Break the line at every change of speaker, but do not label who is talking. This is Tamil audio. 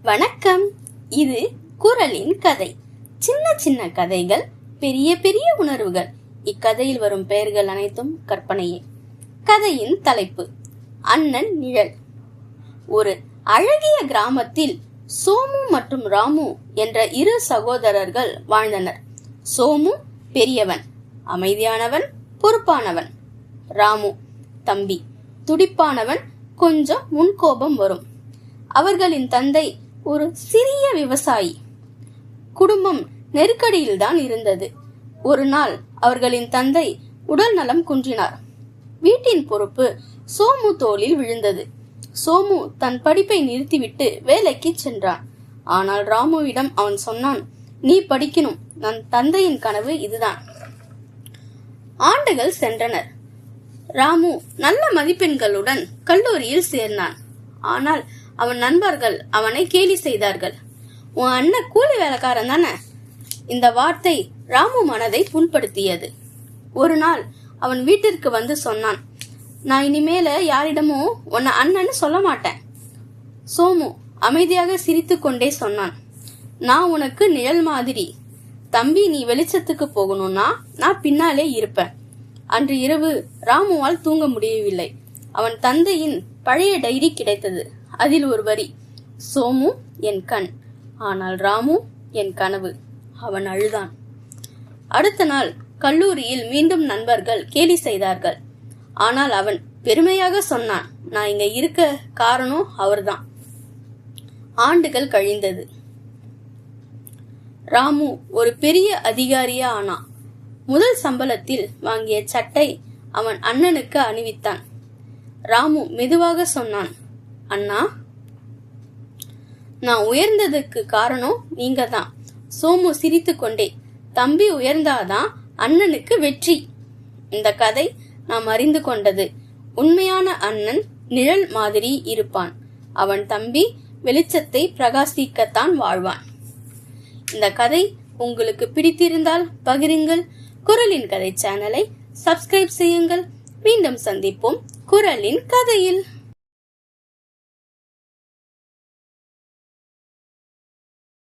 வணக்கம். இது குறளின் கதை. சின்ன சின்ன கதைகள், பெரிய பெரிய உணர்வுகள். இக்கதையில் வரும் பெயர்கள் அனைத்தும் கற்பனையே. கதையின் தலைப்பு: அண்ணன் நிழல். ஒரு அழகிய கிராமத்தில் சோமு மற்றும் ராமு என்ற இரு சகோதரர்கள் வாழ்ந்தனர். சோமு பெரியவன், அமைதியானவன், பொறுப்பானவன். ராமு தம்பி, துடிப்பானவன், கொஞ்சம் முன்கோபம் வரும். அவர்களின் தந்தை ஒரு சிறிய விவசாயி. குடும்பம் நெருக்கடியில்தான் இருந்தது. ஒரு நாள் அவர்களின் தந்தை உடல் நலம் குன்றினார். வீட்டின் பொறுப்பு சோமு தோளில் விழுந்தது. சோமு தன் படிப்பை நிறுத்திவிட்டு வேலைக்கு சென்றான். ஆனால் ராமுவிடம் அவன் சொன்னான், நீ படிக்கணும், நம் தந்தையின் கனவு இதுதான். ஆண்டுகள் சென்றனர். ராமு நல்ல மதிப்பெண்களுடன் கல்லூரியில் சேர்ந்தான். ஆனால் அவன் நண்பர்கள் அவனை கேலி செய்தார்கள். உன் அண்ணன் கூலி வேலைக்காரன் தானே? இந்த வார்த்தை ராமு மனதை புண்படுத்தியது. ஒரு நாள் அவன் வீட்டிற்கு வந்து சொன்னான், நான் இனிமேல யாரிடமும் உன்னை அண்ணன்னு சொல்ல மாட்டேன். சோமு அமைதியாக சிரித்து கொண்டே சொன்னான், நான் உனக்கு நிழல் மாதிரி. தம்பி, நீ வெளிச்சத்துக்கு போகணும்னா நான் பின்னாலே இருப்பேன். அன்று இரவு ராமுவால் தூங்க முடியவில்லை. அவன் தந்தையின் பழைய டைரி கிடைத்தது. அதில் ஒரு வரி: சோமு என் கண், ஆனால் ராமு என் கனவு. அவன் அழுதான். அடுத்த நாள் கல்லூரியில் மீண்டும் நண்பர்கள் கேலி செய்தார்கள். ஆனால் அவன் பெருமையாக சொன்னான், நான் இங்க இருக்க காரணம் அவர்தான். ஆண்டுகள் கழிந்தது. ராமு ஒரு பெரிய அதிகாரியா ஆனான். முதல் சம்பளத்தில் வாங்கிய சட்டை அவன் அண்ணனுக்கு அணிவித்தான். ராமு மெதுவாக சொன்னான், அண்ணா, நான் உயர்ந்ததுக்கு காரணம் நீங்க தான். சோமு சிரித்து கொண்டே, தம்பி உயர்ந்தாதான் அண்ணனுக்கு வெற்றி. இந்த கதை நாம் அறிந்து கொண்டது: உண்மையான அண்ணன் நிழல் மாதிரி இருப்பான். அவன் தம்பி வெளிச்சத்தை பிரகாசிக்கத்தான் வாழ்வான். இந்த கதை உங்களுக்கு பிடித்திருந்தால் பகிருங்கள். குறளின் கதை சேனலை சப்ஸ்கிரைப் செய்யுங்கள். மீண்டும் சந்திப்போம் குறளின் கதையில்.